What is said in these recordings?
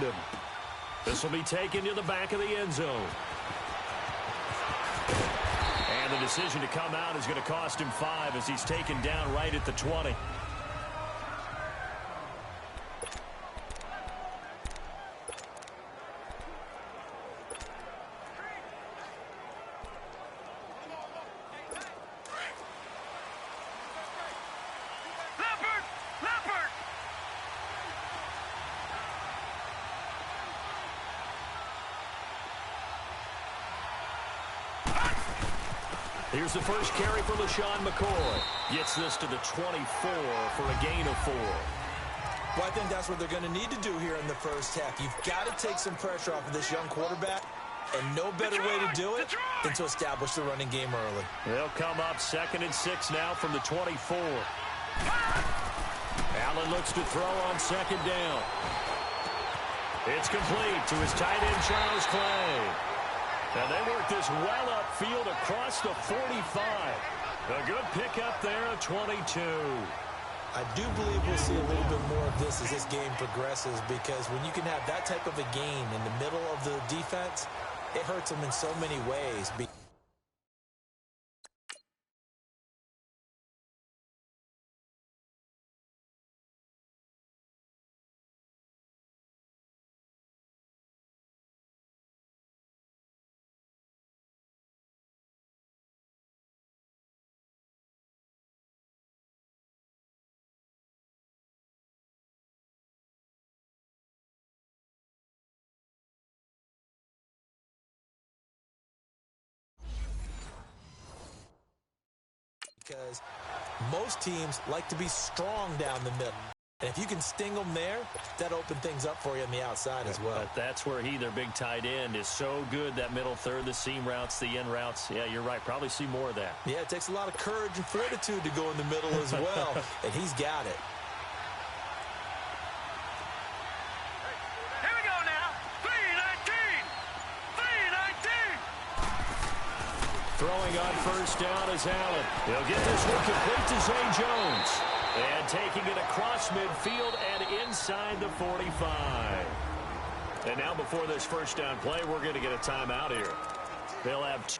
him. This will be taken to the back of the end zone. And the decision to come out is going to cost him 5 as he's taken down right at the 20. Here's the first carry for LaShawn McCoy. Gets this to the 24 for a gain of 4. Well, I think that's what they're going to need to do here in the first half. You've got to take some pressure off of this young quarterback, and no better way to do it than to establish the running game early. They'll come up 2nd and 6 now from the 24. Allen looks to throw on 2nd down. It's complete to his tight end, Charles Clay. And they work this well upfield across the 45. A good pickup there at 22. I do believe we'll see a little bit more of this as this game progresses, because when you can have that type of a gain in the middle of the defense, it hurts them in so many ways. Because most teams like to be strong down the middle. And if you can sting them there, that opens things up for you on the outside as well. But that's where their big tight end, is so good, that middle third, the seam routes, the in routes. Yeah, you're right. Probably see more of that. Yeah, it takes a lot of courage and fortitude to go in the middle as well, and he's got it. Here we go now. 319. Throwing on first down is Allen. He'll get this one complete to Zay Jones. And taking it across midfield and inside the 45. And now before this first down play, we're going to get a timeout here. They'll have two.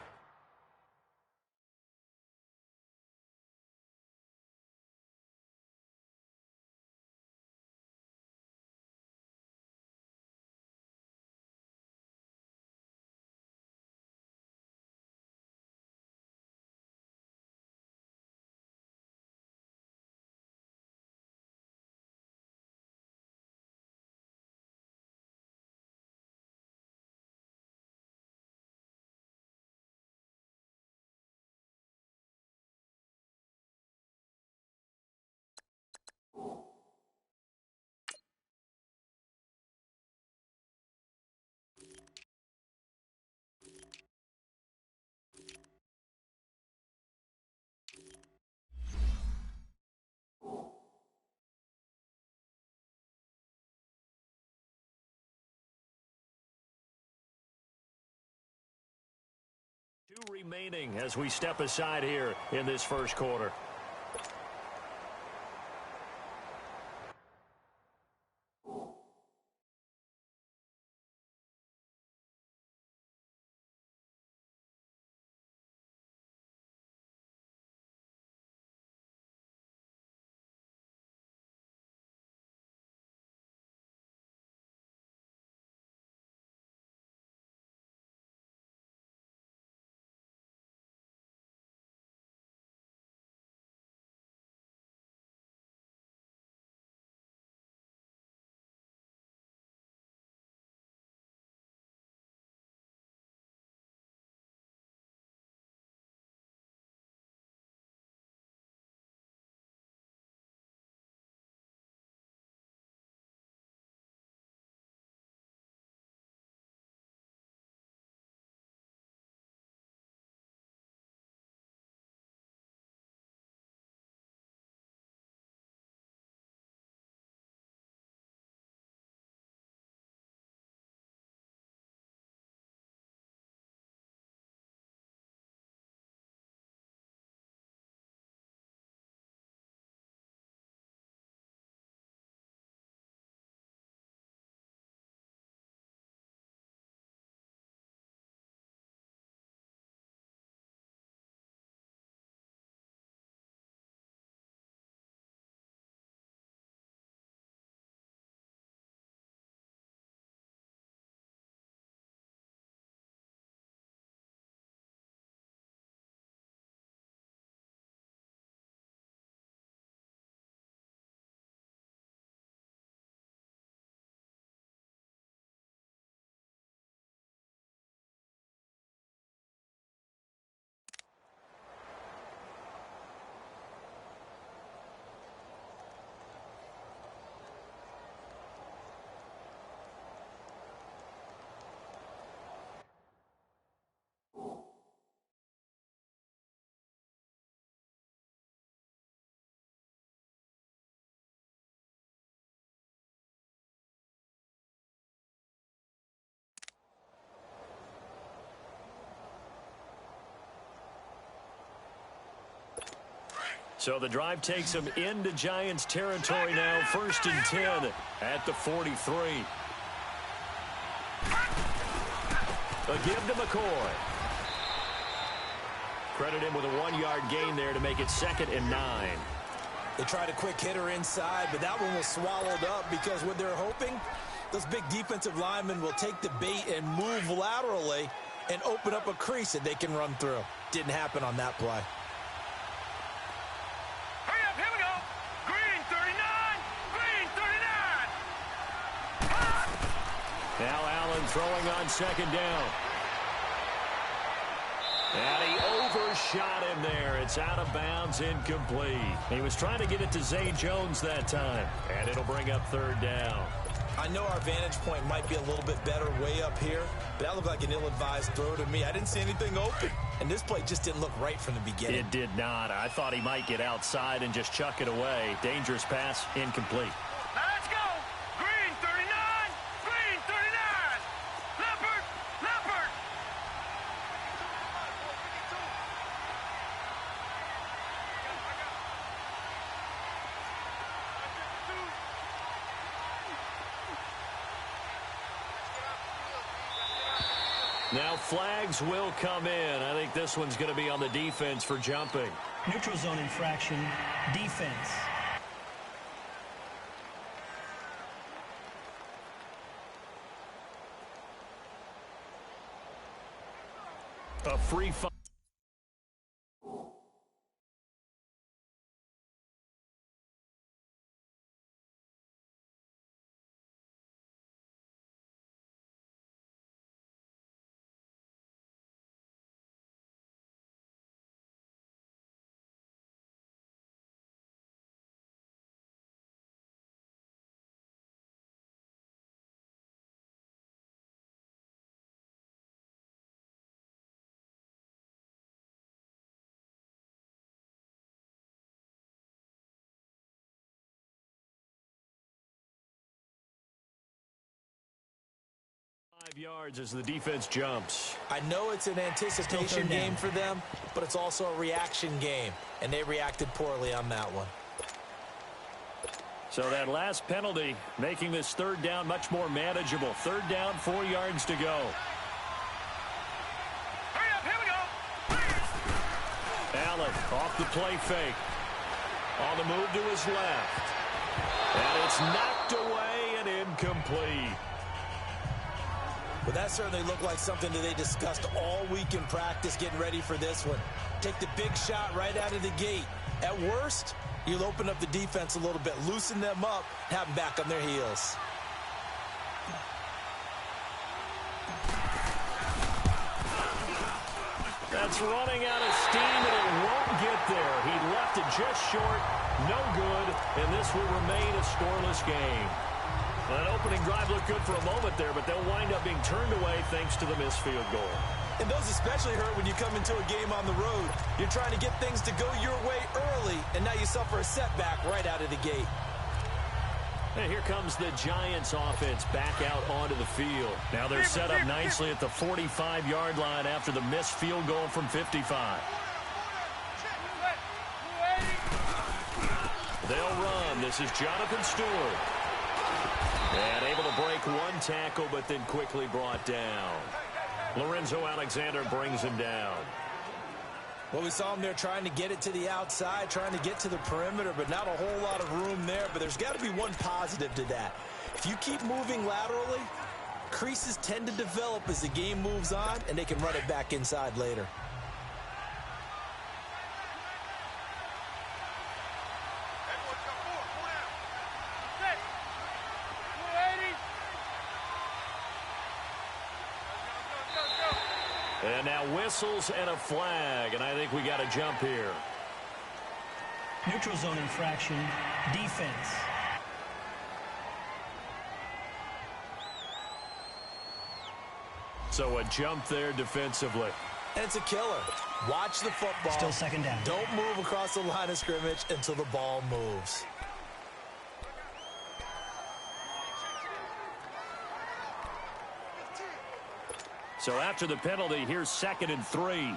Two remaining as we step aside here in this first quarter. So the drive takes them into Giants territory now. 1st and 10 at the 43. A give to McCoy. Credit him with a 1-yard gain there to make it 2nd and 9. They tried a quick hitter inside, but that one was swallowed up because what they're hoping, those big defensive linemen will take the bait and move laterally and open up a crease that they can run through. Didn't happen on that play. Hurry up, here we go. Green 39. Green 39. Now Allen throwing on 2nd down. And he overshot him there. It's out of bounds, incomplete. He was trying to get it to Zay Jones that time. And it'll bring up 3rd down. I know our vantage point might be a little bit better way up here, but that looked like an ill-advised throw to me. I didn't see anything open, and this play just didn't look right from the beginning. It did not. I thought he might get outside and just chuck it away. Dangerous pass, incomplete. Now let's go. Green 39. Green 39. Leopard. Leopard. Now flags will come in. I think this one's going to be on the defense for jumping. Neutral zone infraction, defense. A free fire. Yards as the defense jumps. I know it's an anticipation game for them, but it's also a reaction game, and they reacted poorly on that one. So that last penalty making this 3rd down much more manageable. 3rd down, 4 yards to go. Hurry up, here we go. Allen off the play fake. On the move to his left. And it's knocked away and incomplete. But that certainly looked like something that they discussed all week in practice getting ready for this one. Take the big shot right out of the gate. At worst, you'll open up the defense a little bit, loosen them up, have them back on their heels. That's running out of steam, and it won't get there. He left it just short, no good, and this will remain a scoreless game. That opening drive looked good for a moment there, but they'll wind up being turned away thanks to the missed field goal. And those especially hurt when you come into a game on the road. You're trying to get things to go your way early, and now you suffer a setback right out of the gate. And here comes the Giants offense back out onto the field. Now they're set up nicely at the 45-yard line after the missed field goal from 55. They'll run. This is Jonathan Stewart. And able to break one tackle, but then quickly brought down. Lorenzo Alexander brings him down. Well, we saw him there trying to get it to the outside, trying to get to the perimeter, but not a whole lot of room there. But there's got to be one positive to that. If you keep moving laterally, creases tend to develop as the game moves on, and they can run it back inside later. And now whistles and a flag, and I think we got a jump here. Neutral zone infraction, defense. So a jump there defensively. And it's a killer. Watch the football. Still 2nd down. Don't move across the line of scrimmage until the ball moves. So after the penalty, here's 2nd and 3.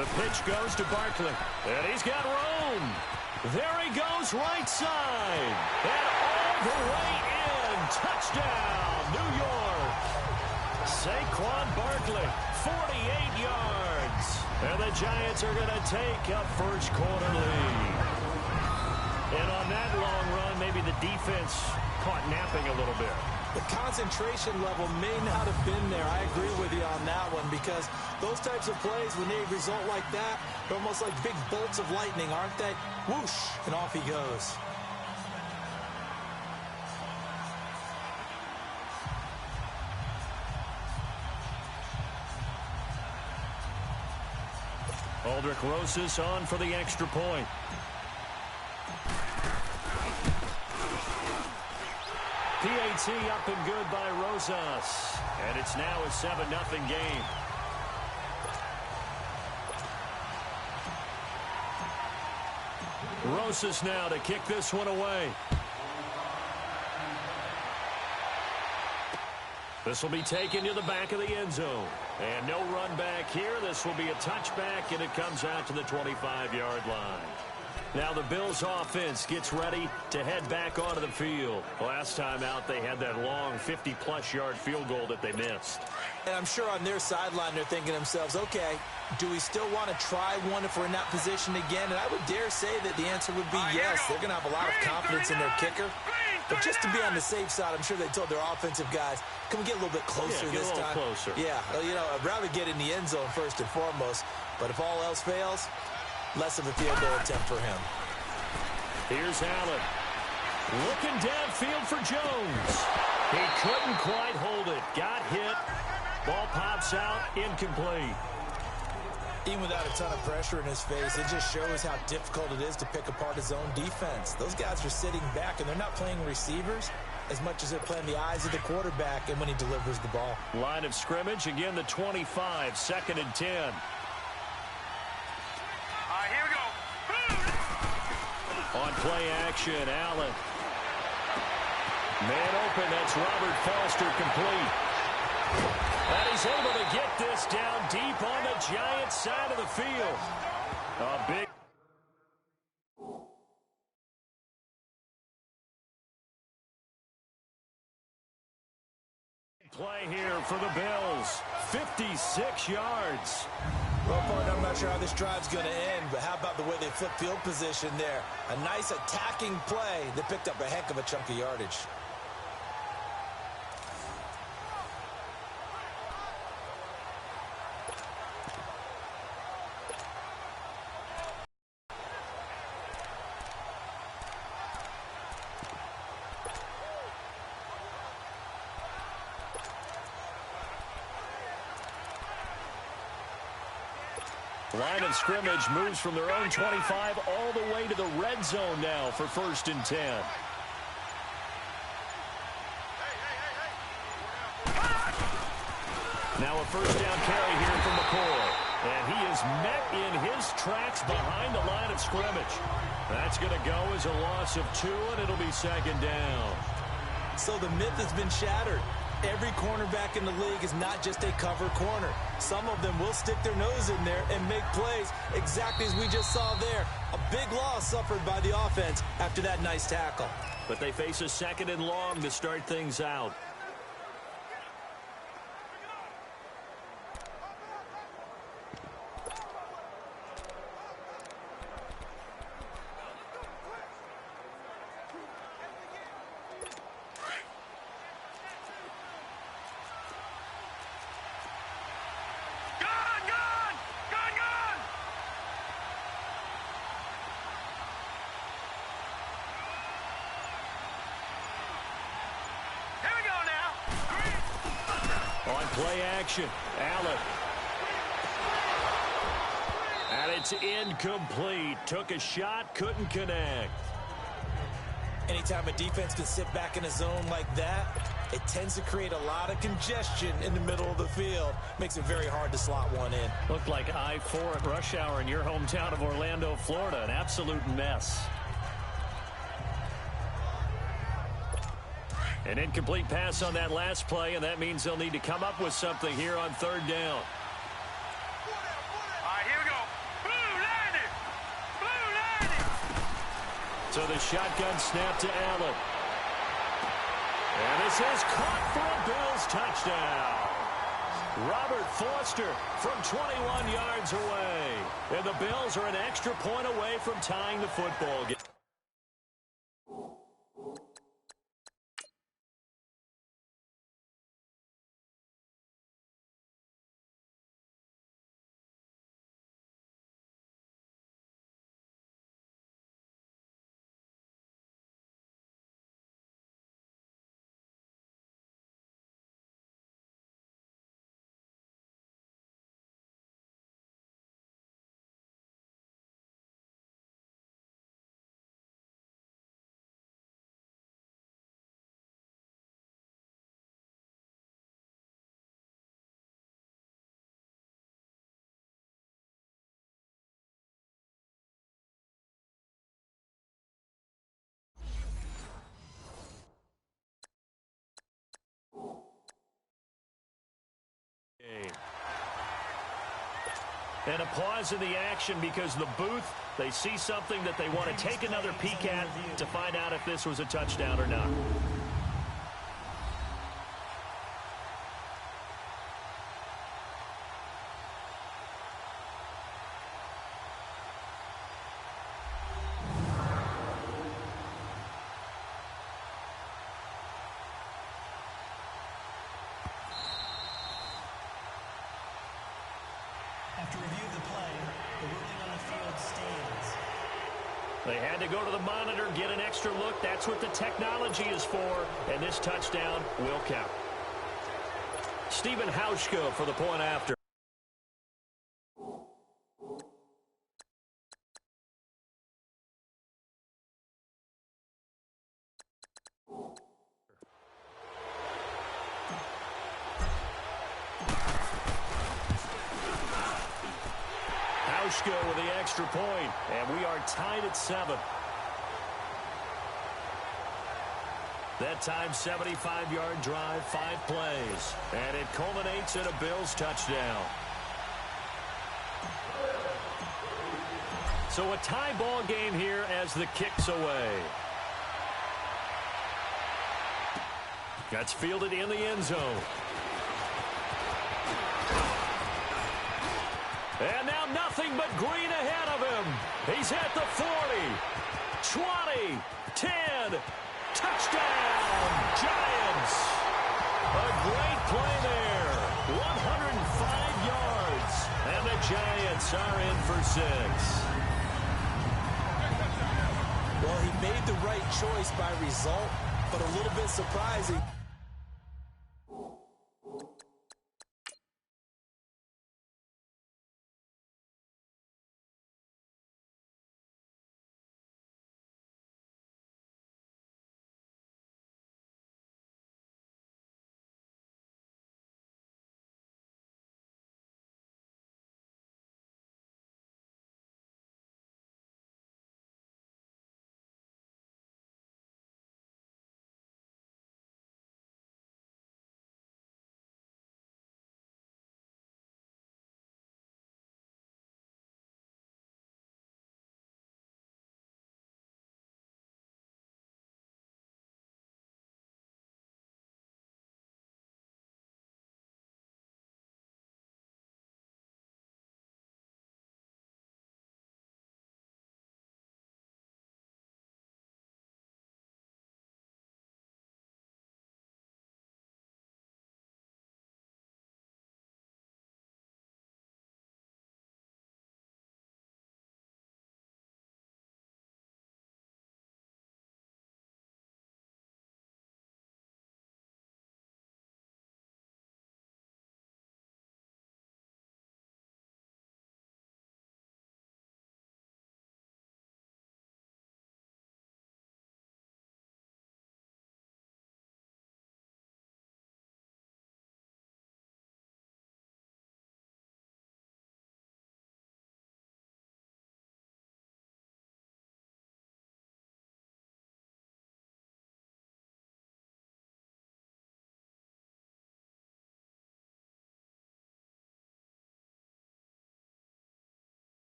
The pitch goes to Barkley. And he's got room. There he goes right side. And all the way in. Touchdown, New York. Saquon Barkley, 48 yards. And the Giants are going to take a first quarter lead. And on that long run, maybe the defense caught napping a little bit. The concentration level may not have been there. I agree with you on that one, because those types of plays, when they result like that, they're almost like big bolts of lightning, aren't they? Whoosh, and off he goes. Aldrich Rosas on for the extra point. PAT up and good by Rosas. And it's now a 7-0 game. Rosas now to kick this one away. This will be taken to the back of the end zone. And no run back here. This will be a touchback, and it comes out to the 25-yard line. Now the Bills offense gets ready to head back onto the field. Last time out, they had that long 50-plus yard field goal that they missed. And I'm sure on their sideline they're thinking to themselves, okay, do we still want to try one if we're in that position again? And I would dare say that the answer would be yes. They're going to have a lot of confidence in their kicker. But just to be on the safe side, I'm sure they told their offensive guys, can we get a little bit closer this time? Yeah, get a little closer. Yeah, you know, I'd rather get in the end zone first and foremost. But if all else fails, less of a field goal attempt for him. Here's Allen. Looking downfield for Jones. He couldn't quite hold it. Got hit. Ball pops out. Incomplete. Even without a ton of pressure in his face, it just shows how difficult it is to pick apart his own defense. Those guys are sitting back, and they're not playing receivers as much as they're playing the eyes of the quarterback and when he delivers the ball. Line of scrimmage, again the 25, 2nd and 10. Here we go. On play action, Allen. Man open, that's Robert Foster, complete. And he's able to get this down deep on the Giants side of the field. A big play here for the Bills. 56 yards. Well, partner, I'm not sure how this drive's going to end, but how about the way they flip field position there? A nice attacking play that picked up a heck of a chunk of yardage. Line of scrimmage moves from their own 25 all the way to the red zone now for 1st and 10. Now a first down carry here from McCoy. And he is met in his tracks behind the line of scrimmage. That's going to go as a loss of 2, and it'll be 2nd down. So the myth has been shattered. Every cornerback in the league is not just a cover corner. Some of them will stick their nose in there and make plays exactly as we just saw there. A big loss suffered by the offense after that nice tackle. But they face a 2nd and long to start things out. Play action. Allen. And it's incomplete. Took a shot, couldn't connect. Anytime a defense can sit back in a zone like that, it tends to create a lot of congestion in the middle of the field. Makes it very hard to slot one in. Looked like I-4 at rush hour in your hometown of Orlando, Florida. An absolute mess. An incomplete pass on that last play, and that means they'll need to come up with something here on 3rd down. All right, here we go. So the shotgun snap to Allen. And this is caught for a Bills touchdown. Robert Foster from 21 yards away. And the Bills are an extra point away from tying the football game. And a pause in the action because the booth, they see something that they want to take another peek at to find out if this was a touchdown or not. After review of the play, the ruling on the field stands. They had to go to the monitor, get an extra look. That's what the technology is for, and this touchdown will count. Stephen Hauschka for the point after. With the extra point, and we are tied at 7. That time, 75-yard drive, 5 plays, and it culminates in a Bills touchdown. So a tie ball game here as the kick's away. That's fielded in the end zone. And now nothing but green ahead of him. He's at the 40, 20, 10, touchdown, Giants. A great play there, 105 yards, and the Giants are in for 6. Well, he made the right choice by result, but a little bit surprising.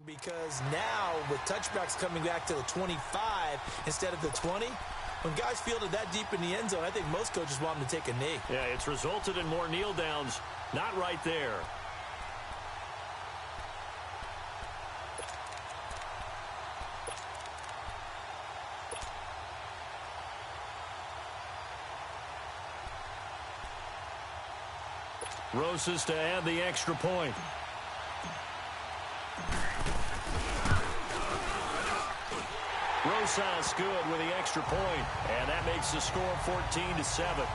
because now with touchbacks coming back to the 25 instead of the 20, when guys fielded that deep in the end zone, I think most coaches want them to take a knee. Yeah, it's resulted in more kneel downs. Not right there. Rosas to add the extra point. Rosas good with the extra point, and that makes the score 14-7.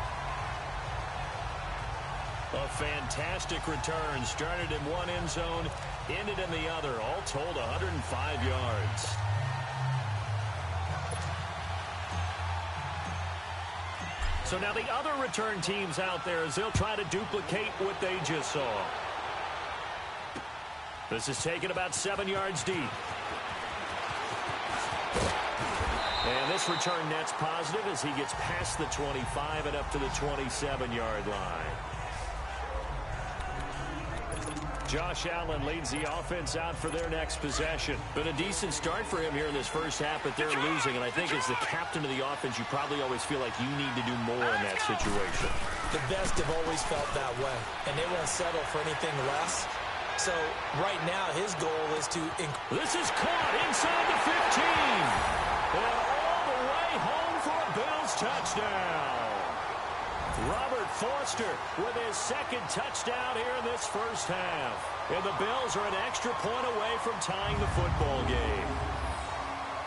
A fantastic return. Started in one end zone, ended in the other. All told, 105 yards. So now the other return teams out there as they'll try to duplicate what they just saw. This is taken about 7 yards deep. And this return net's positive as he gets past the 25 and up to the 27-yard line. Josh Allen leads the offense out for their next possession. Been a decent start for him here in this first half, but they're losing. And I think as the captain of the offense, you probably always feel like you need to do more in that situation. The best have always felt that way, and they won't settle for anything less. So right now, his goal is to... This is caught inside the 15. And all the way home for a Bills touchdown. Robert Foster with his second touchdown here in this first half. And the Bills are an extra point away from tying the football game.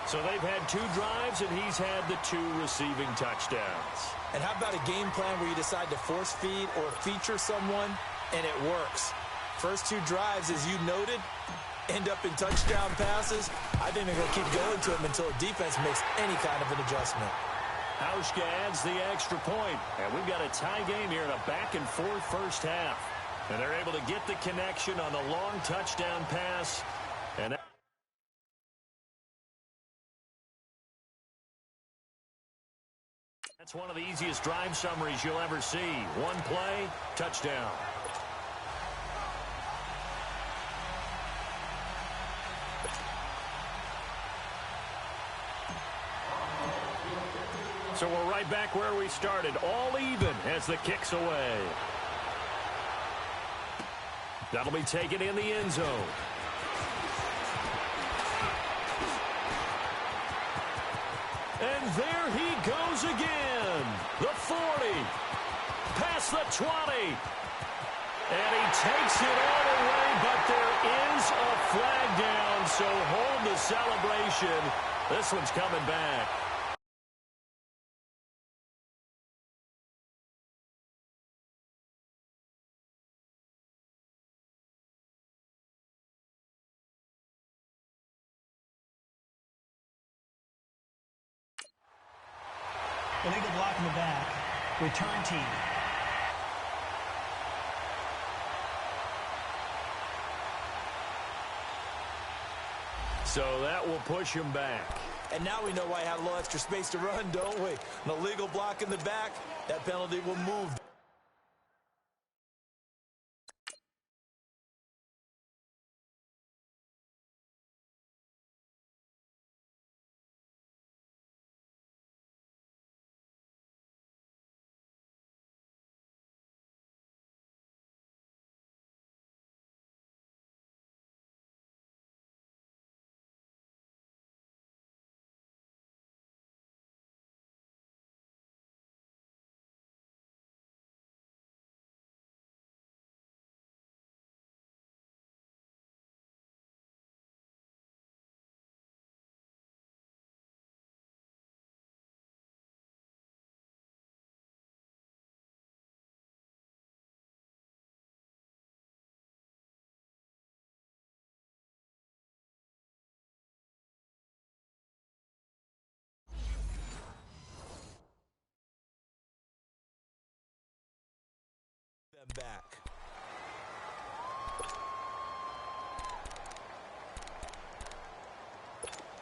So they've had 2 drives, and he's had the 2 receiving touchdowns. And how about a game plan where you decide to force feed or feature someone, and it works? First 2 drives, as you noted, end up in touchdown passes. I think they're going to keep going to him until the defense makes any kind of an adjustment. Hauschka adds the extra point, and we've got a tie game here in a back-and-forth first half. And they're able to get the connection on the long touchdown pass. And that's one of the easiest drive summaries you'll ever see. One play, touchdown. So we're right back where we started, all even as the kick's away. That'll be taken in the end zone. And there he goes again. The 40, past the 20. And he takes it all the way, but there is a flag down, so hold the celebration. This one's coming back. Illegal block in the back. Return team. So that will push him back. And now we know why he had a little extra space to run, don't we? An illegal block in the back, that penalty will move. Back.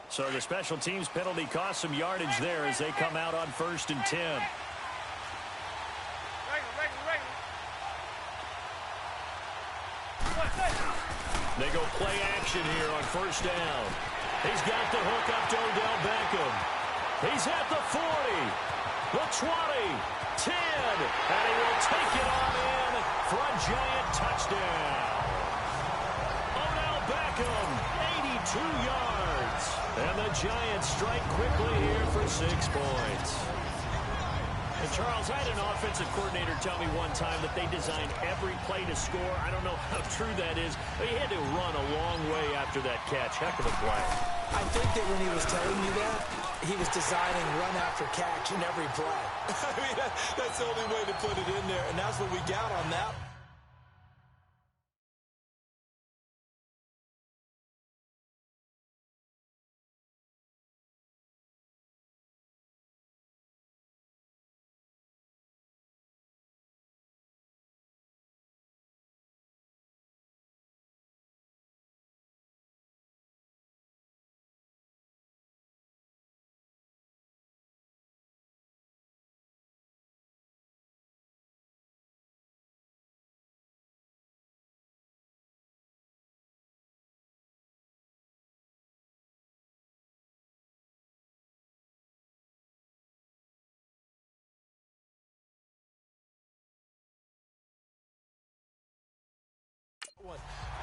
So the special teams penalty cost some yardage there as they come out on 1st and 10. They go play action here on first down. He's got the hook up to Odell Beckham. He's at the 40, the 20, 10, and he will take it on in for a giant touchdown. Odell Beckham, 82 yards. And the Giants strike quickly here for 6 points. And Charles, I had an offensive coordinator tell me one time that they designed every play to score. I don't know how true that is, but he had to run a long way after that catch. Heck of a play. I think that when he was telling me that, he was designing run after catch in every play. I mean, that's the only way to put it in there, and that's what we got on that.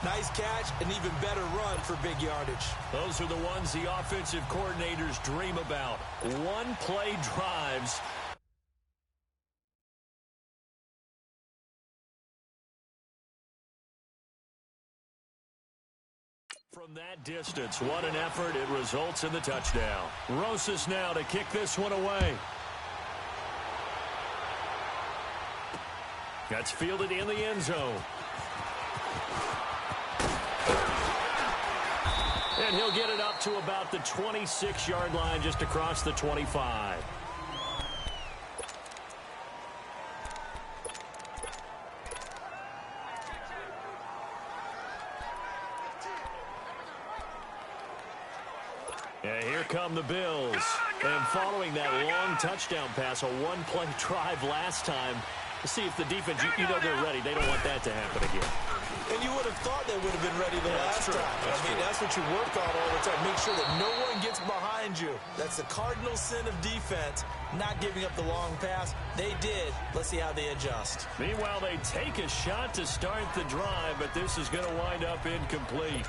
Nice catch, an even better run for big yardage. Those are the ones the offensive coordinators dream about. One-play drives. From that distance, what an effort. It results in the touchdown. Rosas now to kick this one away. That's fielded in the end zone. And he'll get it up to about the 26-yard line, just across the 25. And here come the Bills. And following that long touchdown pass, a one-play drive last time, to see if the defense, you know they're ready. They don't want that to happen again. And you would have thought they would have been ready the last time. I mean, that's what you work on all the time. Make sure that no one gets behind you. That's the cardinal sin of defense, not giving up the long pass. They did. Let's see how they adjust. Meanwhile, they take a shot to start the drive, but this is going to wind up incomplete.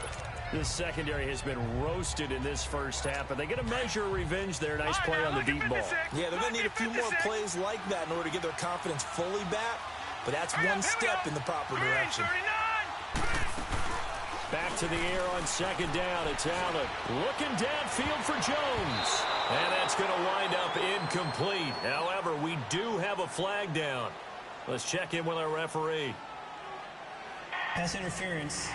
This secondary has been roasted in this first half, and they get a measure of revenge there. Nice play on the deep ball. Yeah, they're going to need a few more plays like that in order to get their confidence fully back, but that's one step in the proper direction. Back to the air on second down. It's Allen looking downfield for Jones. And that's going to wind up incomplete. However, we do have a flag down. Let's check in with our referee. Pass interference.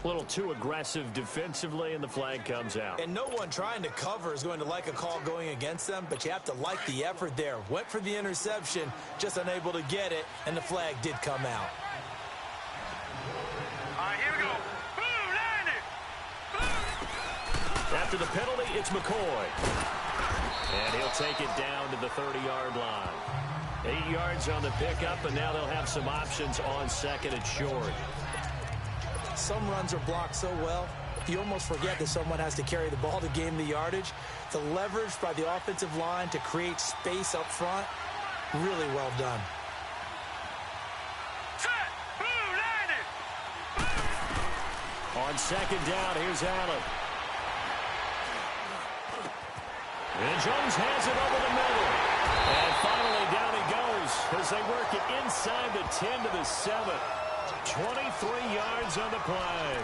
A little too aggressive defensively, and the flag comes out. And no one trying to cover is going to like a call going against them, but you have to like the effort there. Went for the interception, just unable to get it, and the flag did come out. All right, here we go. Boom, landed. Boom. After the penalty, it's McCoy. And he'll take it down to the 30-yard line. 8 yards on the pickup, and now they'll have some options on second and short. Some runs are blocked so well, you almost forget that someone has to carry the ball to gain the yardage. The leverage by the offensive line to create space up front, really well done. Set. Boom, landed. On second down, here's Allen. And Jones has it over the middle. And finally down he goes as they work it inside the 10 to the 7. 23 yards on the play.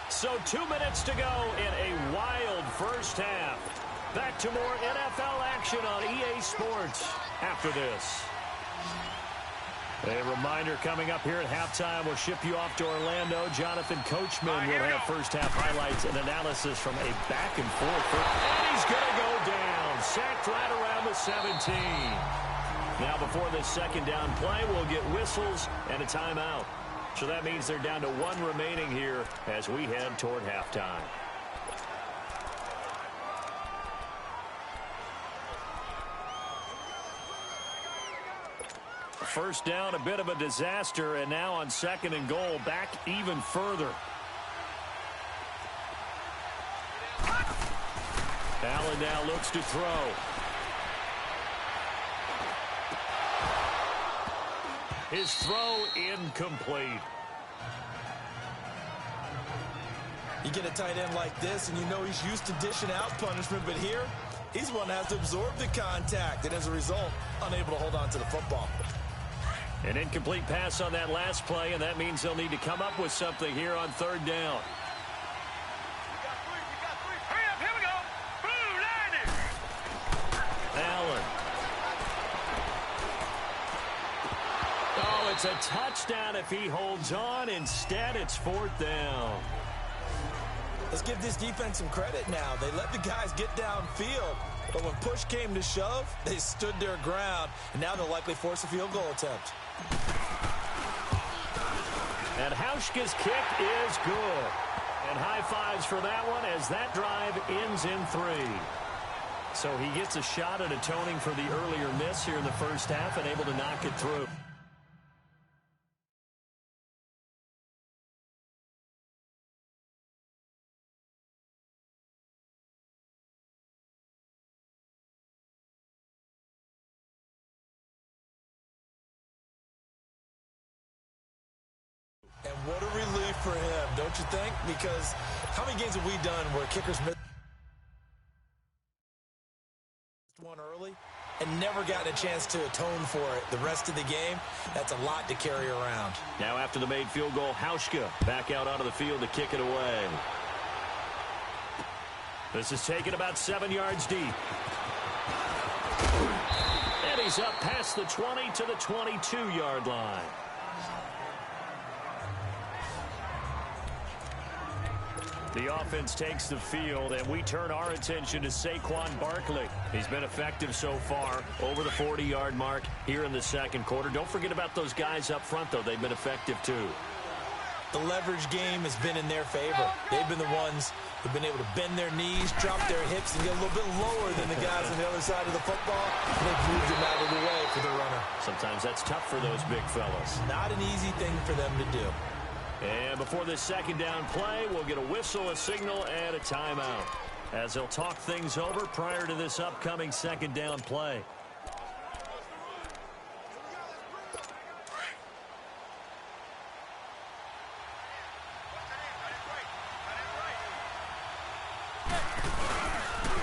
So 2 minutes to go in a wild first half. Back to more NFL action on EA Sports after this. A reminder coming up here at halftime. We'll ship you off to Orlando. Jonathan Coachman will have first-half highlights and analysis from a back-and-forth. And he's going to go down. Sacked right around the 17. Now, before this second down play, we'll get whistles and a timeout. So that means they're down to 1 remaining here as we head toward halftime. First down, a bit of a disaster, and now on 2nd and goal, back even further. Allen now looks to throw. His throw incomplete. You get a tight end like this, and you know he's used to dishing out punishment, but here, he's one that has to absorb the contact, and as a result, unable to hold on to the football. An incomplete pass on that last play, and that means they'll need to come up with something here on 3rd down. Hurry up, here we go. Blue line it. Allen. Oh, it's a touchdown if he holds on. Instead, it's 4th down. Let's give this defense some credit now. They let the guys get downfield, but when push came to shove, they stood their ground, and now they'll likely force a field goal attempt. And Hauschka's kick is good. And high fives for that one as that drive ends in 3. So he gets a shot at atoning for the earlier miss here in the first half and able to knock it through. And what a relief for him, don't you think? Because how many games have we done where kickers missed one early and never gotten a chance to atone for it the rest of the game? That's a lot to carry around. Now after the made field goal, Hauschka back out onto the field to kick it away. This is taken about 7 yards deep. And he's up past the 20 to the 22-yard line. The offense takes the field, and we turn our attention to Saquon Barkley. He's been effective so far, over the 40-yard mark here in the 2nd quarter. Don't forget about those guys up front, though. They've been effective, too. The leverage game has been in their favor. They've been the ones who've been able to bend their knees, drop their hips, and get a little bit lower than the guys on the other side of the football. And they've moved them out of the way for the runner. Sometimes that's tough for those big fellas. Not an easy thing for them to do. And before this 2nd down play, we'll get a whistle, a signal, and a timeout as they'll talk things over prior to this upcoming 2nd down play.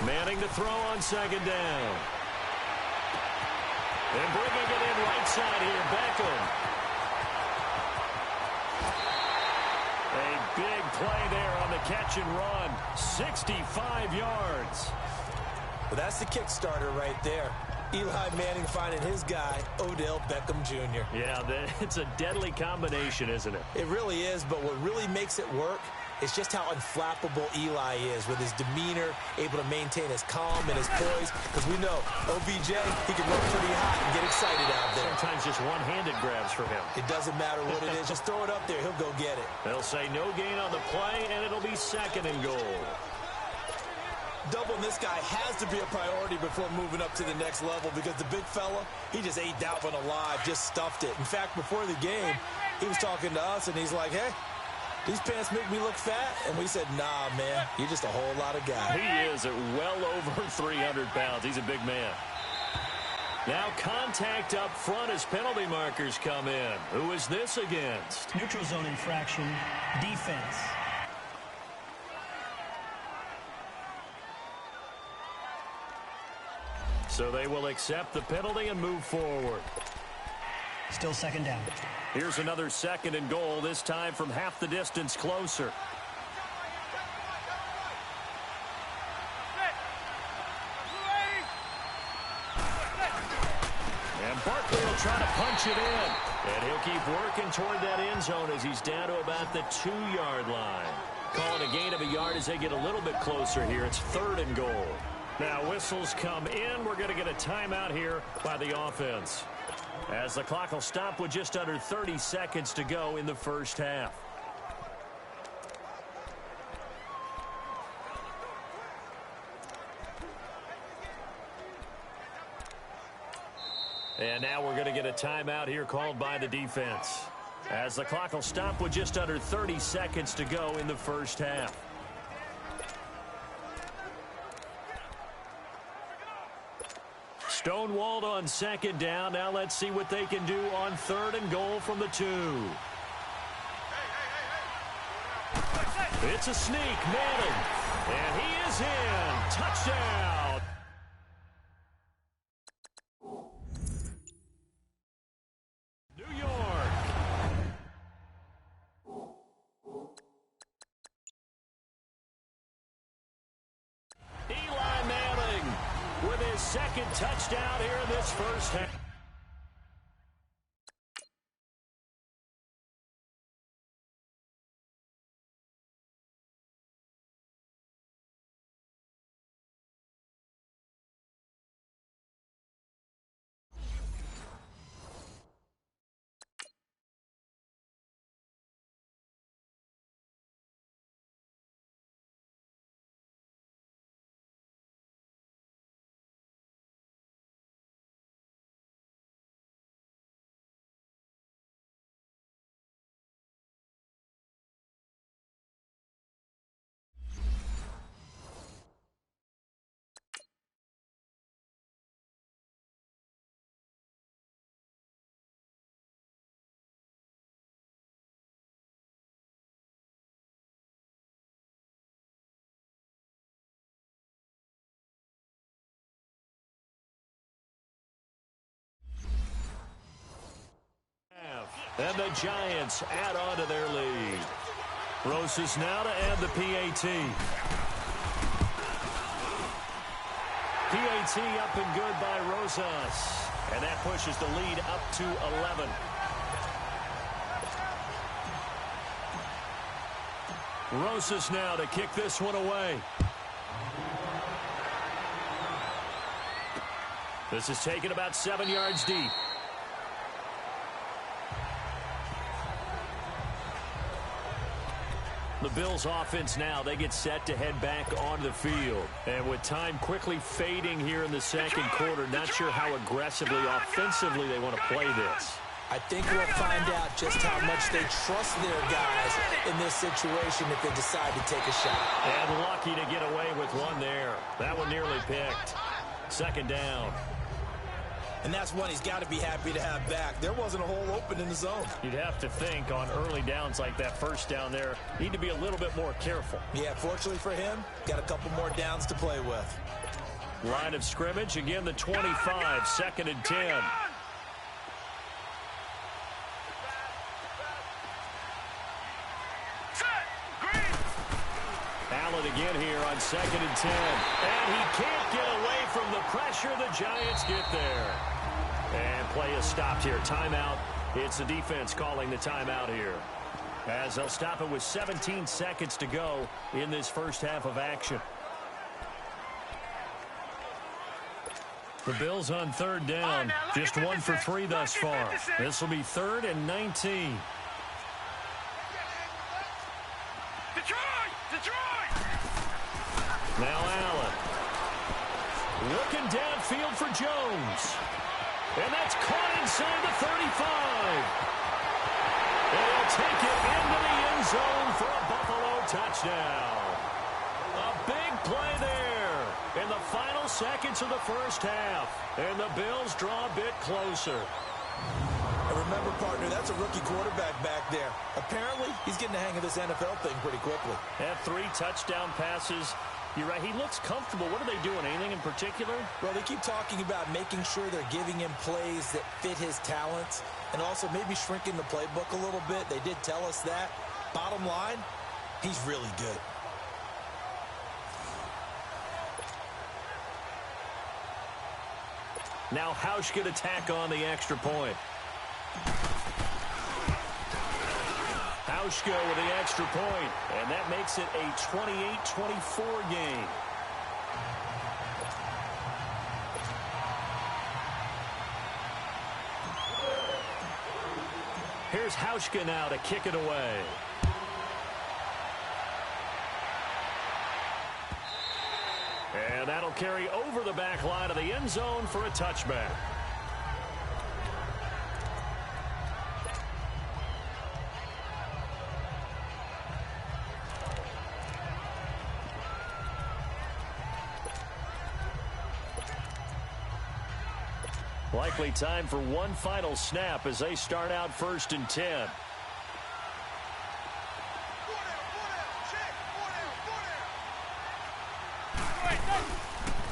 Manning to throw on 2nd down. And bringing it in right side here, Beckham. A big play there on the catch and run. 65 yards. Well, that's the kickstarter right there. Eli Manning finding his guy, Odell Beckham Jr. Yeah, it's a deadly combination, isn't it? It really is, but what really makes it work is just how unflappable Eli is with his demeanor, able to maintain his calm and his poise. Because we know OBJ, he can run pretty hot and get excited out there. Sometimes just one-handed grabs for him. It doesn't matter what it is. Just throw it up there. He'll go get it. They'll say no gain on the play, and it'll be 2nd and goal. Doubling this guy has to be a priority before moving up to the next level because the big fella, he just ate that one alive, just stuffed it. In fact, before the game, he was talking to us, and he's like, hey, these pants make me look fat. And we said, nah, man, you're just a whole lot of guy. He is at well over 300 pounds. He's a big man. Now contact up front as penalty markers come in. Who is this against? Neutral zone infraction, defense. So they will accept the penalty and move forward. Still 2nd down. Here's another 2nd and goal, this time from half the distance closer. And Barkley will try to punch it in. And he'll keep working toward that end zone as he's down to about the 2-yard line. Calling a gain of a yard as they get a little bit closer here. It's 3rd and goal. Now whistles come in. We're going to get a timeout here by the offense. as the clock will stop with just under 30 seconds to go in the first half. And now we're going to get a timeout here called by the defense, as the clock will stop with just under 30 seconds to go in the first half. Stonewalled on second down. Now let's see what they can do on 3rd and goal from the 2. It's a sneak, Manning, and he is in. Touchdown. New York. Eli Manning with his second touchdown here in this first half. And the Giants add on to their lead. Rosas now to add the PAT. PAT up and good by Rosas. And that pushes the lead up to 11. Rosas now to kick this one away. This is taken about 7 yards deep. The Bills offense now, they get set to head back onto the field. And with time quickly fading here in the second quarter, not sure how aggressively, offensively they want to play this. I think we'll find out just how much they trust their guys in this situation if they decide to take a shot. And lucky to get away with one there. That one nearly picked. Second down. And that's one he's got to be happy to have back. There wasn't a hole open in the zone. You'd have to think on early downs like that first down there, need to be a little bit more careful. Yeah, fortunately for him, got a couple more downs to play with. Line of scrimmage, again the 25, 2nd and 10. Allen again here on 2nd and 10. And he can't get away from the pressure. The Giants get there. And play is stopped here. Timeout. It's the defense calling the timeout here, as they'll stop it with 17 seconds to go in this first half of action. The Bills on 3rd down. Just 1 for 3 thus far. This will be 3rd and 19. Now Allen. Looking downfield for Jones. And that's caught inside the 35. And he'll take it into the end zone for a Buffalo touchdown. A big play there in the final seconds of the first half. And the Bills draw a bit closer. And remember, partner, that's a rookie quarterback back there. Apparently, he's getting the hang of this NFL thing pretty quickly. Had 3 touchdown passes. You're right, he looks comfortable. What are they doing? Anything in particular? Well, they keep talking about making sure they're giving him plays that fit his talents and also maybe shrinking the playbook a little bit. They did tell us that. Bottom line, he's really good. Now Hausch could attack on the extra point. Hauschko with the extra point, and that makes it a 28-24 game. Here's Hauschka now to kick it away. And that'll carry over the back line of the end zone for a touchback. Likely time for one final snap as they start out 1st and 10.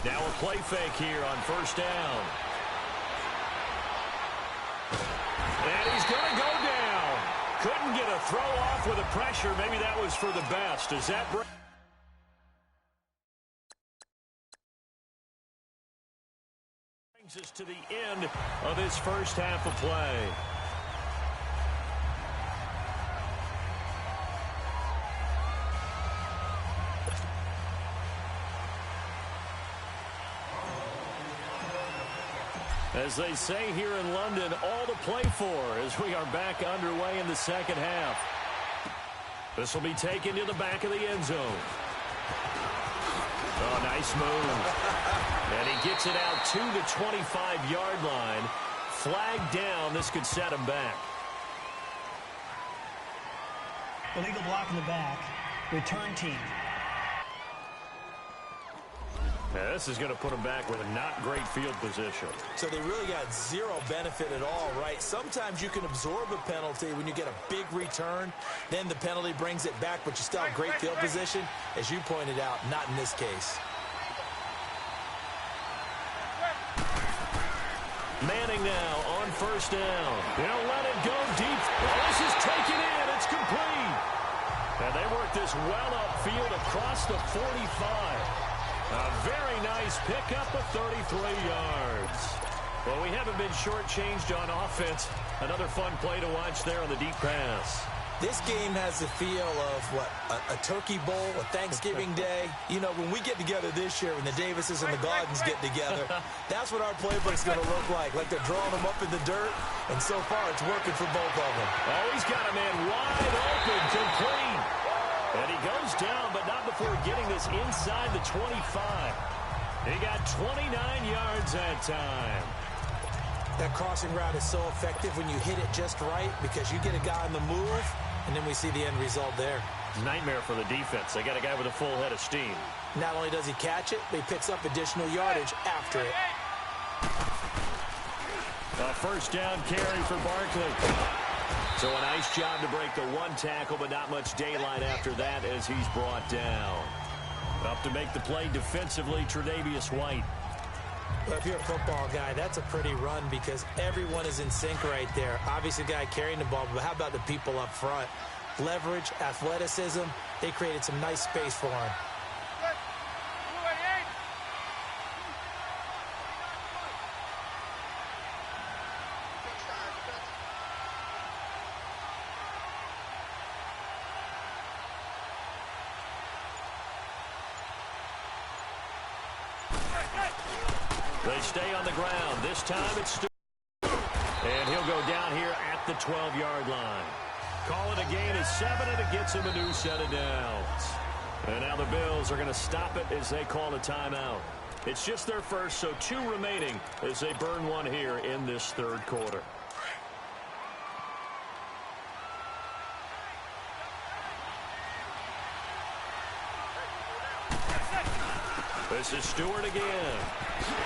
Now a play fake here on 1st down. And he's going to go down. Couldn't get a throw off with the pressure. Maybe that was for the best. Is that brings us to the end of this first half of play. As they say here in London, all to play for as we are back underway in the second half. This will be taken to the back of the end zone. Oh, nice move. And he gets it out to the 25-yard line. Flag down. This could set him back. Illegal block in the back. Return team. Now, this is going to put him back with a not great field position. So they really got zero benefit at all, right? Sometimes you can absorb a penalty when you get a big return. Then the penalty brings it back, but you still have great field position. As you pointed out, not in this case. Manning now on 1st down. They'll let it go deep. Oh, this is taken in. It's complete. And they work this well upfield across the 45. A very nice pickup of 33 yards. Well, we haven't been shortchanged on offense. Another fun play to watch there on the deep pass. This game has the feel of, what, a turkey bowl, a Thanksgiving day. You know, when we get together this year, when the Davises and the Gardens get together, that's what our playbook's going to look like. Like they're drawing them up in the dirt, and so far it's working for both of them. Oh, he's got a man wide open, complete. And he goes down, but not before getting this inside the 25. He got 29 yards that time. That crossing route is so effective when you hit it just right because you get a guy on the move, and then we see the end result there. Nightmare for the defense. They got a guy with a full head of steam. Not only does he catch it, but he picks up additional yardage after it. A 1st down carry for Barkley. So a nice job to break the one tackle, but not much daylight after that as he's brought down. Up to make the play defensively, Tre'Davious White. Well, if you're a football guy, that's a pretty run because everyone is in sync right there. Obviously, the guy carrying the ball, but how about the people up front? Leverage, athleticism, they created some nice space for him. They stay on the ground. This time it's Stewart. And he'll go down here at the 12-yard line. Call it a gain of 7, and it gets him a new set of downs. And now the Bills are going to stop it as they call a timeout. It's just their first, so 2 remaining as they burn one here in this 3rd quarter. This is Stewart again.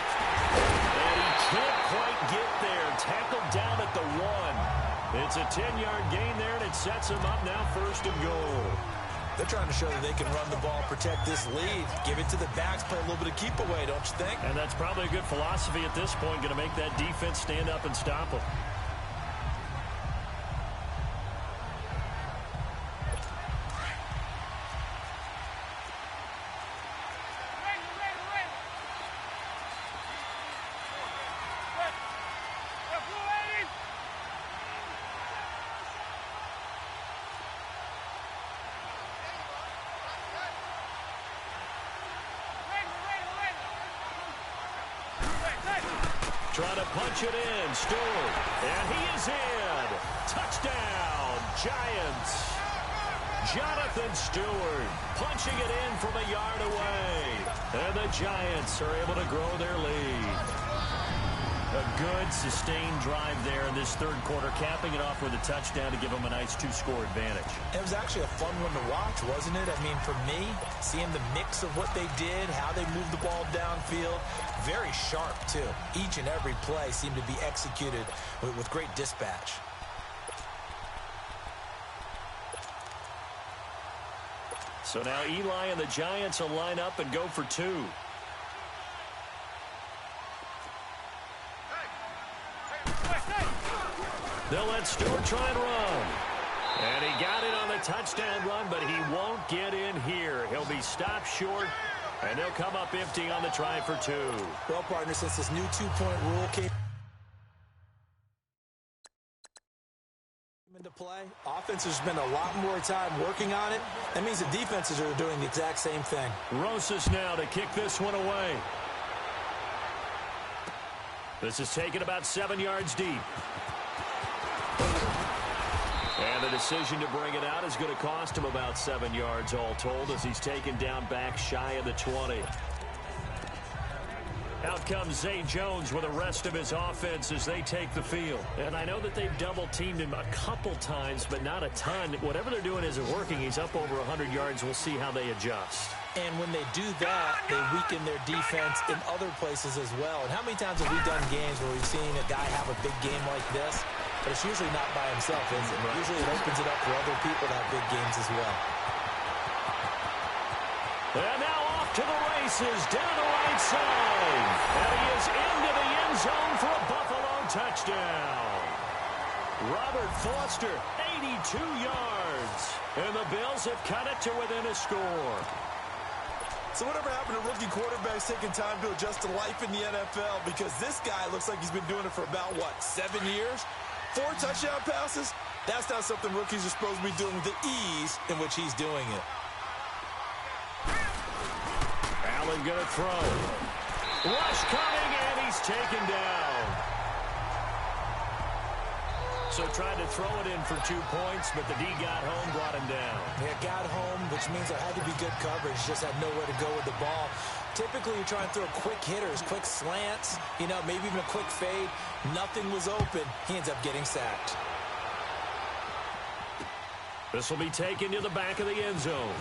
And he can't quite get there. Tackled down at the 1. It's a 10-yard gain there, and it sets him up now 1st and goal. They're trying to show that they can run the ball, protect this lead. Give it to the backs, play a little bit of keep away, don't you think? And that's probably a good philosophy at this point, going to make that defense stand up and stop them. Trying to punch it in. Stewart. And he is in. Touchdown. Giants. Jonathan Stewart punching it in from a yard away. And the Giants are able to grow their lead. A good, sustained drive there in this third quarter, capping it off with a touchdown to give them a nice two-score advantage. It was actually a fun one to watch, wasn't it? I mean, for me, seeing the mix of what they did, how they moved the ball downfield, very sharp, too. Each and every play seemed to be executed with great dispatch. So now Eli and the Giants will line up and go for two. They'll let Stewart try and run. And he got it on the touchdown run, but he won't get in here. He'll be stopped short, and they'll come up empty on the try for two. Well, partner, since this new two-point rule came into play, offense has spent a lot more time working on it. That means the defenses are doing the exact same thing. Rosas now to kick this one away. This is taken about 7 yards deep. And the decision to bring it out is going to cost him about 7 yards all told as he's taken down back shy of the 20. Out comes Zay Jones with the rest of his offense as they take the field. And I know that they've double-teamed him a couple times, but not a ton. Whatever they're doing isn't working. He's up over 100 yards. We'll see how they adjust. And when they do that, they weaken their defense in other places as well. And how many times have we done games where we've seen a guy have a big game like this? But it's usually not by himself, is it? Right. Usually it opens it up for other people to have big games as well. And now off to the races, down the right side. And he is into the end zone for a Buffalo touchdown. Robert Foster, 82 yards. And the Bills have cut it to within a score. So whatever happened to rookie quarterbacks taking time to adjust to life in the NFL? Because this guy looks like he's been doing it for about, 7 years? 4 touchdown passes? That's not something rookies are supposed to be doing with the ease in which he's doing it. Allen going to throw. Rush coming, and he's taken down. So tried to throw it in for 2 points, but the D got home, brought him down. Yeah, got home, which means there had to be good coverage. Just had nowhere to go with the ball. Typically, you try and throw quick hitters, quick slants, maybe even a quick fade. Nothing was open. He ends up getting sacked. This will be taken to the back of the end zone.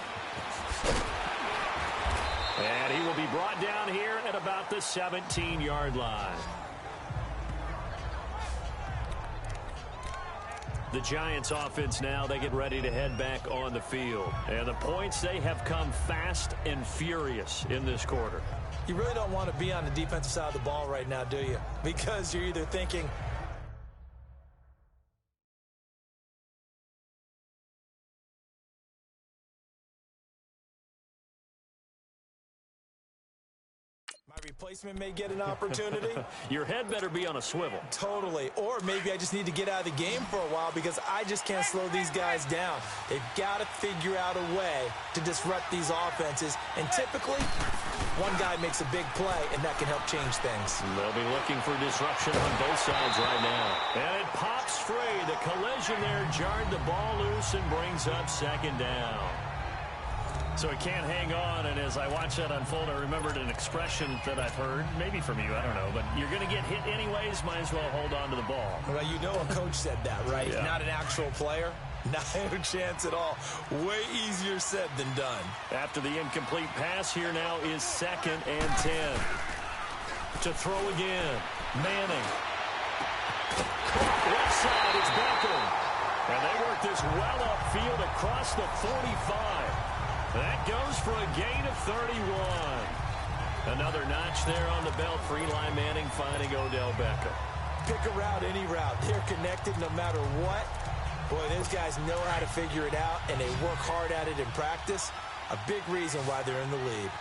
And he will be brought down here at about the 17-yard line. The Giants offense now, they get ready to head back on the field. And the points, they have come fast and furious in this quarter. You really don't want to be on the defensive side of the ball right now, do you? Because you're either thinking, my replacement may get an opportunity. Your head better be on a swivel. Totally. Or maybe I just need to get out of the game for a while because I just can't slow these guys down. They've got to figure out a way to disrupt these offenses. And typically, one guy makes a big play, and that can help change things. They'll be looking for disruption on both sides right now. And it pops free. The collision there jarred the ball loose and brings up second down. So he can't hang on, and as I watch that unfold, I remembered an expression that I've heard, maybe from you, I don't know, but you're going to get hit anyways, might as well hold on to the ball. Well, a coach said that, right? Yeah. Not an actual player. Not a chance at all. Way easier said than done. After the incomplete pass, here now is 2nd and 10. To throw again. Manning. Left side, it's Beckham. And they work this well upfield across the 45. That goes for a gain of 31. Another notch there on the belt for Eli Manning finding Odell Beckham. Pick a route, any route. They're connected no matter what. Boy, those guys know how to figure it out, and they work hard at it in practice. A big reason why they're in the lead.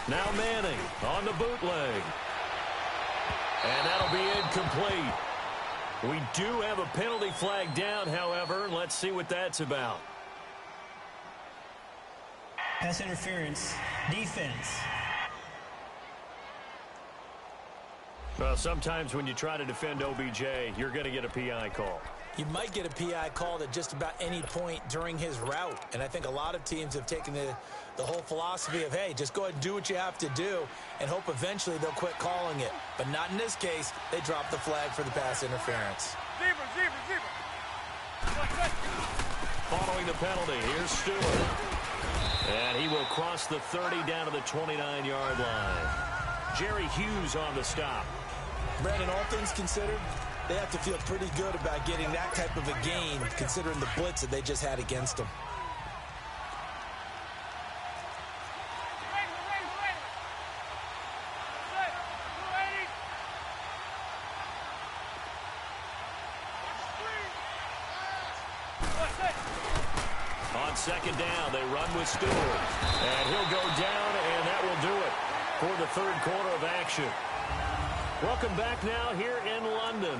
Now Manning on the bootleg. And that'll be incomplete. We do have a penalty flag down, however. Let's see what that's about. Pass interference. Defense. Well, sometimes when you try to defend OBJ, you're going to get a PI call. You might get a PI called at just about any point during his route. And I think a lot of teams have taken the whole philosophy of, hey, just go ahead and do what you have to do and hope eventually they'll quit calling it. But not in this case. They dropped the flag for the pass interference. Zebra. Following the penalty, here's Stewart. And he will cross the 30 down to the 29-yard line. Jerry Hughes on the stop. Brandon, all things considered, they have to feel pretty good about getting that type of a gain, considering the blitz that they just had against them. On second down, they run with Stewart. And he'll go down, and that will do it for the third quarter of action. Welcome back now here in London.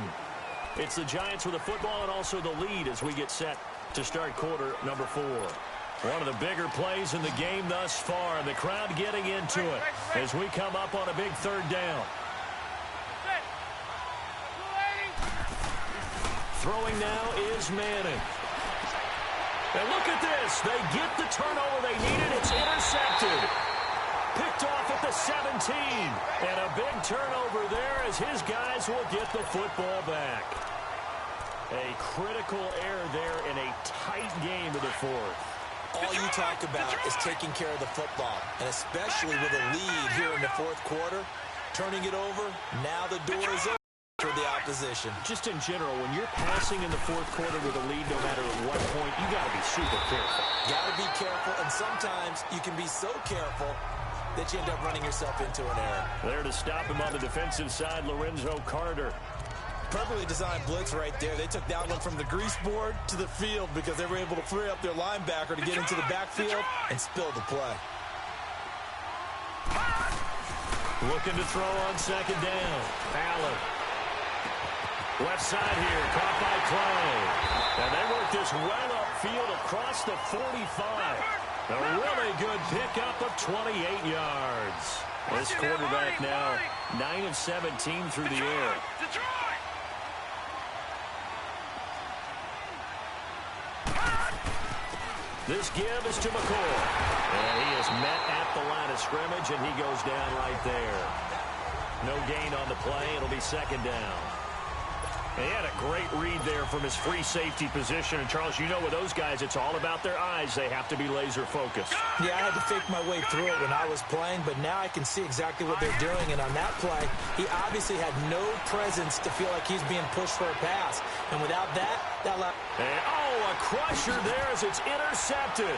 It's the Giants with the football and also the lead as we get set to start quarter number 4. One of the bigger plays in the game thus far, and the crowd getting into it as we come up on a big third down. Throwing now is Manning. And look at this. They get the turnover they needed. It's intercepted. Picked off at the 17. And a big turnover there as his guys will get the football back. A critical error there in a tight game of the fourth. All you talk about is taking care of the football, and especially with a lead here in the fourth quarter, turning it over, now the door is open for the opposition. Just in general, when you're passing in the fourth quarter with a lead, no matter at what point, you got to be super careful. Got to be careful, and sometimes you can be so careful that you end up running yourself into an error. There to stop him on the defensive side, Lorenzo Carter. Perfectly designed blitz right there. They took that one from the grease board to the field because they were able to free up their linebacker to get into the backfield and spill the play. Looking to throw on second down. Allen. Left side here, caught by Clay. And they work this well upfield across the 45. A really good pickup of 28 yards. This quarterback now 9 of 17 through the air. This give is to McCoy. And he is met at the line of scrimmage, and he goes down right there. No gain on the play. It'll be second down. And he had a great read there from his free safety position. And, Charles, you know with those guys, it's all about their eyes. They have to be laser focused. Yeah, I had to fake my way through it when I was playing, but now I can see exactly what they're doing. And on that play, he obviously had no presence to feel like he's being pushed for a pass. And without that allowed... And, a crusher there as it's intercepted.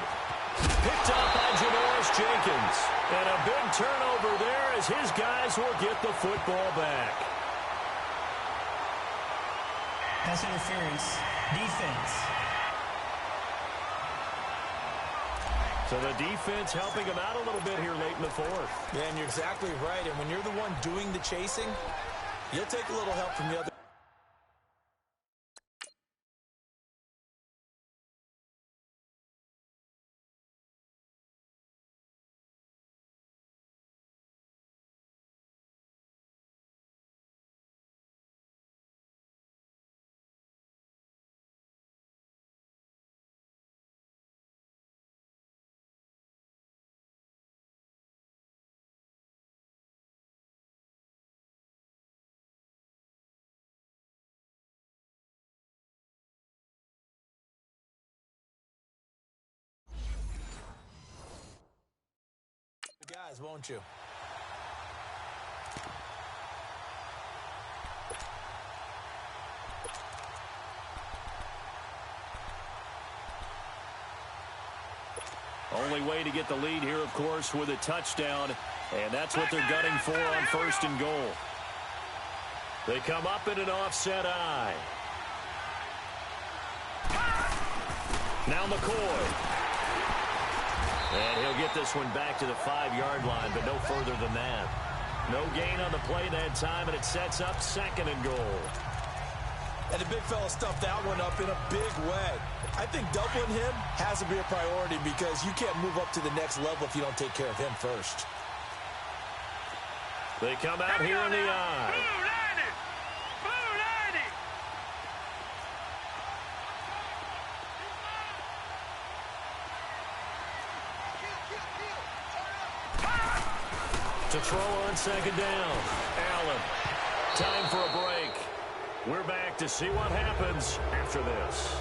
Picked up by Janoris Jenkins. And a big turnover there as his guys will get the football back. Pass interference. Defense. So the defense helping him out a little bit here late in the fourth. Yeah, and you're exactly right. And when you're the one doing the chasing, you'll take a little help from the other. Guys, won't you? Only way to get the lead here, of course, with a touchdown, and that's what they're gunning for on first and goal. They come up in an offset eye. Now McCoy. And he'll get this one back to the 5-yard line, but no further than that. No gain on the play that time, and it sets up second and goal. And the big fella stuffed that one up in a big way. I think doubling him has to be a priority because you can't move up to the next level if you don't take care of him first. They come out here in the eye. To throw on second down. Allen. Time for a break. We're back to see what happens after this.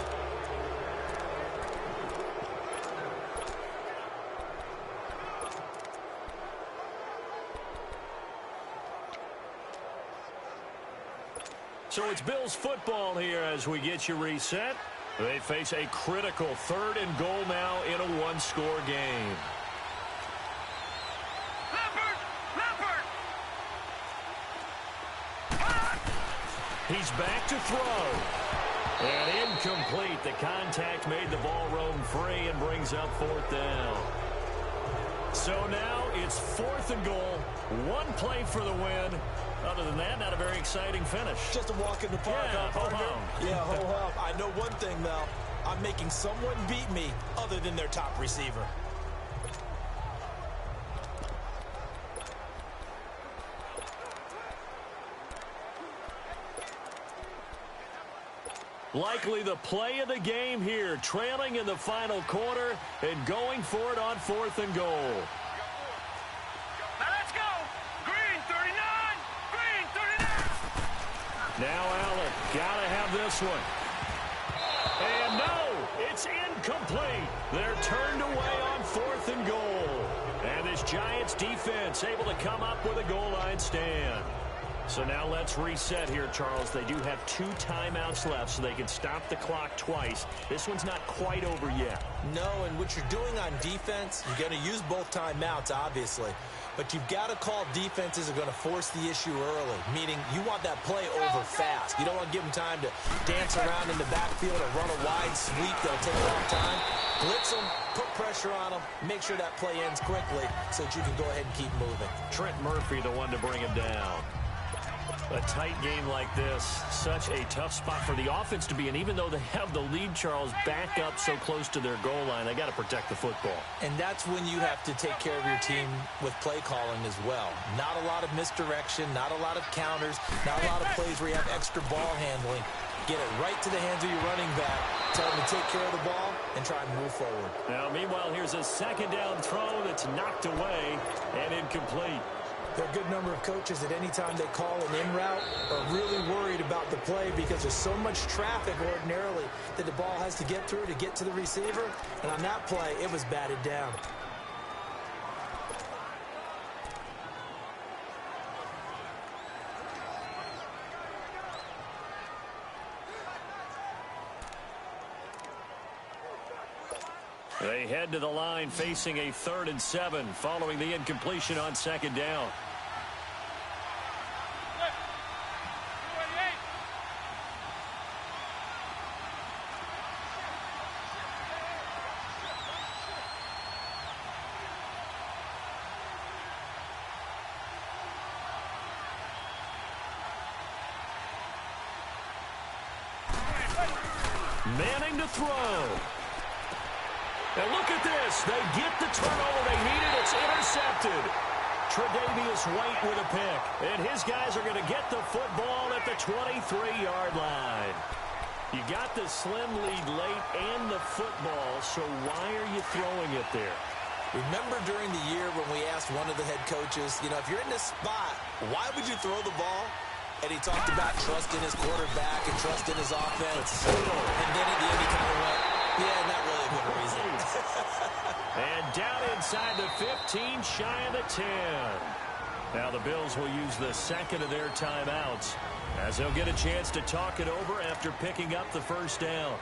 So it's Bills football here as we get you reset. They face a critical 3rd and goal now in a one-score game. He's back to throw. And incomplete. The contact made the ball roam free and brings up 4th down. So now it's 4th and goal. One play for the win. Other than that, not a very exciting finish. Just a walk in the park. Yeah, ho-hum. Yeah, ho-hum. I know one thing, though. I'm making someone beat me other than their top receiver. Likely the play of the game here, trailing in the final quarter and going for it on 4th and goal. Now let's go. Green 39. Green 39. Now Allen, gotta have this one. And no, it's incomplete. They're turned away on 4th and goal. And this Giants defense able to come up with a goal line stand. So now let's reset here, Charles. They do have 2 timeouts left, so they can stop the clock twice. This one's not quite over yet. No, and what you're doing on defense, you're going to use both timeouts, obviously. But you've got to call defenses are going to force the issue early, meaning you want that play over fast. You don't want to give them time to dance around in the backfield or run a wide sweep that'll take a long time. Blitz them, put pressure on them, make sure that play ends quickly so that you can go ahead and keep moving. Trent Murphy, the one to bring him down. A tight game like this, such a tough spot for the offense to be in. Even though they have the lead, Charles, back up so close to their goal line, they got to protect the football. And that's when you have to take care of your team with play calling as well. Not a lot of misdirection, not a lot of counters, not a lot of plays where you have extra ball handling. Get it right to the hands of your running back, tell them to take care of the ball, and try and move forward. Now, meanwhile, here's a second down throw that's knocked away and incomplete. There are a good number of coaches that any time they call an in route are really worried about the play because there's so much traffic ordinarily that the ball has to get through to get to the receiver. And on that play, it was batted down. They head to the line facing a 3rd and 7 following the incompletion on second down. Manning to throw. And look at this. They get the turnover they needed. It's intercepted. Tre'Davious White with a pick. And his guys are going to get the football at the 23-yard line. You got the slim lead late and the football, so why are you throwing it there? Remember during the year when we asked one of the head coaches, you know, if you're in this spot, why would you throw the ball? And he talked about trust in his quarterback and trust in his offense. And then at the end he kind of went, yeah, not really a good reason. And down inside the 15, shy of the 10. Now the Bills will use the second of their timeouts as they'll get a chance to talk it over after picking up the first down.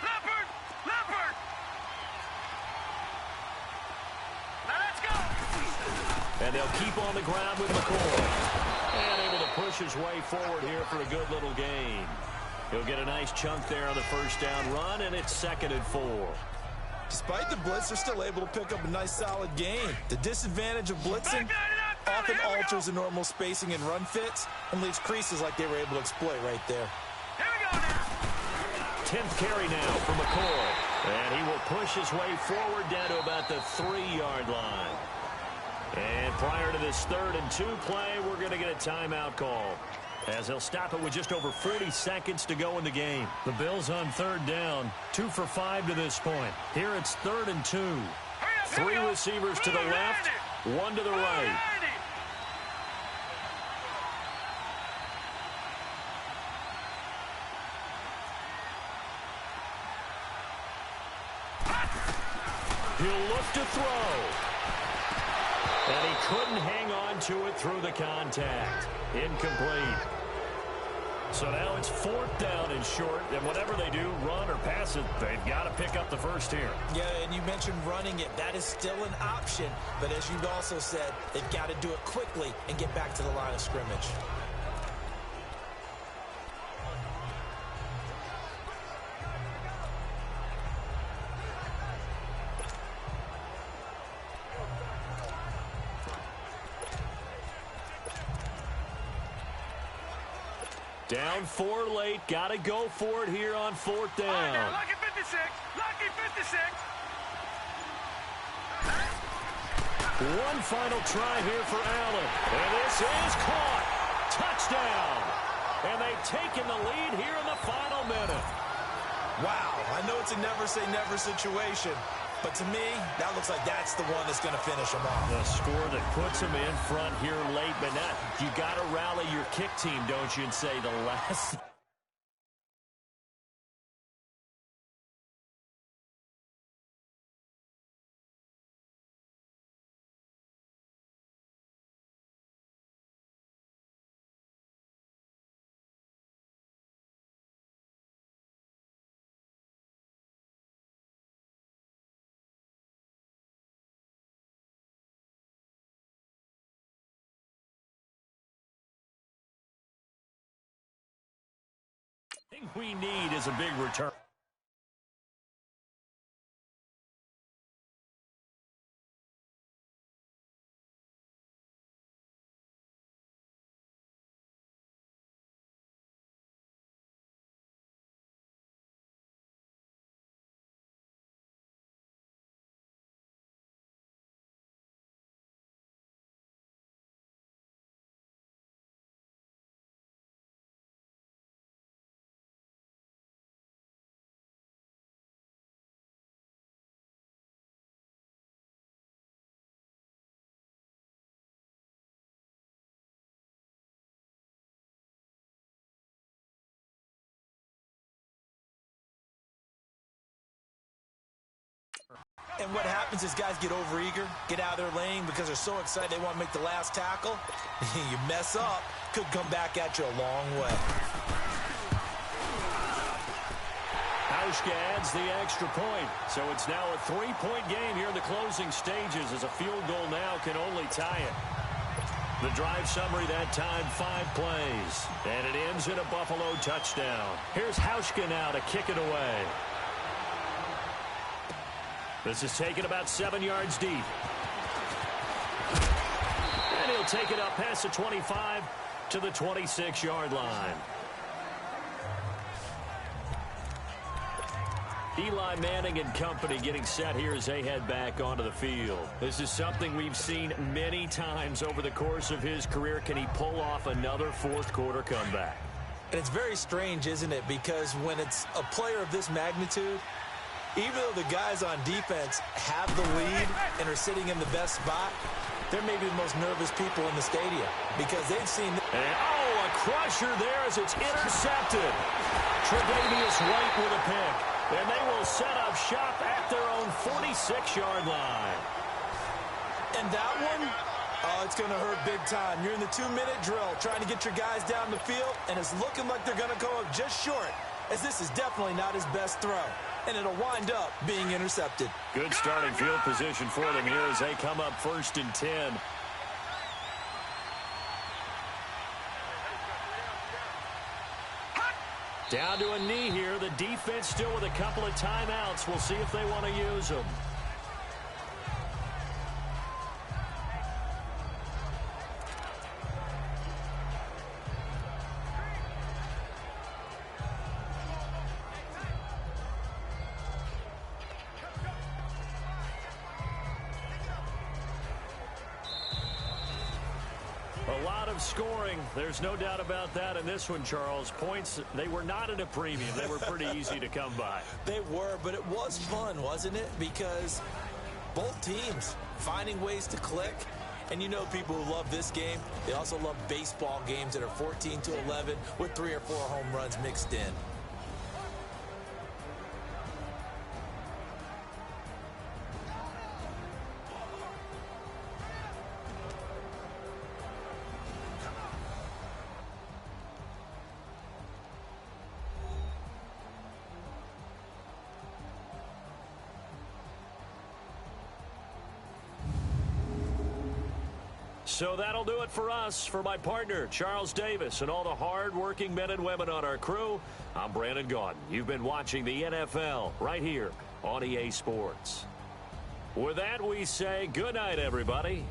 Leopard! Now let's go! And they'll keep on the ground with McCoy. And able to push his way forward here for a good little gain. He'll get a nice chunk there on the first down run, and it's 2nd and 4. Despite the blitz, they're still able to pick up a nice solid gain. The disadvantage of blitzing, often alters the normal spacing and run fits and leaves creases like they were able to exploit right there. Here we go now. 10th carry now for McCoy. And he will push his way forward down to about the 3-yard line. And prior to this 3rd and 2 play, we're going to get a timeout call, as he'll stop it with just over 40 seconds to go in the game. The Bills on 3rd down, 2 for 5 to this point. Here it's 3rd and 2. 3 receivers to the left, 1 to the right. He'll look to throw. And he couldn't hang on to it through the contact. Incomplete. So now it's 4th down and short, and whatever they do, run or pass it, they've got to pick up the first here. Yeah, and you mentioned running it. That is still an option. But as you've also said, they've got to do it quickly and get back to the line of scrimmage. Down 4 late. Got to go for it here on 4th down. All right, now, lucky 56. Lucky 56. One final try here for Allen. And this is caught. Touchdown. And they've taken the lead here in the final minute. Wow, I know it's a never-say-never situation, but to me, that looks like that's the one that's going to finish them off. The score that puts them in front here late, but not. You got to rally your kick team, don't you, and say the last... thing we need is a big return. And what happens is guys get overeager, get out of their lane because they're so excited they want to make the last tackle. You mess up, could come back at you a long way. Hauschka adds the extra point. So it's now a 3-point game here in the closing stages, as a field goal now can only tie it. The drive summary that time, 5 plays. And it ends in a Buffalo touchdown. Here's Hauschka now to kick it away. This is taken about 7 yards deep. And he'll take it up past the 25 to the 26-yard line. Eli Manning and company getting set here as they head back onto the field. This is something we've seen many times over the course of his career. Can he pull off another fourth-quarter comeback? And it's very strange, isn't it? Because when it's a player of this magnitude, even though the guys on defense have the lead and are sitting in the best spot, they're maybe the most nervous people in the stadium because they've seen... And, oh, a crusher there as it's intercepted. Tre'Davious White with a pick. And they will set up shop at their own 46-yard line. And that one, oh, it's going to hurt big time. You're in the 2-minute drill trying to get your guys down the field, and it's looking like they're going to go up just short, as this is definitely not his best throw. And it'll wind up being intercepted. Good starting field position for them here as they come up 1st and 10. Down to a knee here. The defense still with a couple of timeouts. We'll see if they want to use them. A lot of scoring. There's no doubt about that in this one, Charles. Points, they were not at a premium. They were pretty easy to come by. They were, but it was fun, wasn't it? Because both teams finding ways to click. And you know people who love this game, they also love baseball games that are 14-11 with 3 or 4 home runs mixed in. So that'll do it for us. For my partner, Charles Davis, and all the hard-working men and women on our crew, I'm Brandon Gaudin. You've been watching the NFL right here on EA Sports. With that, we say good night, everybody.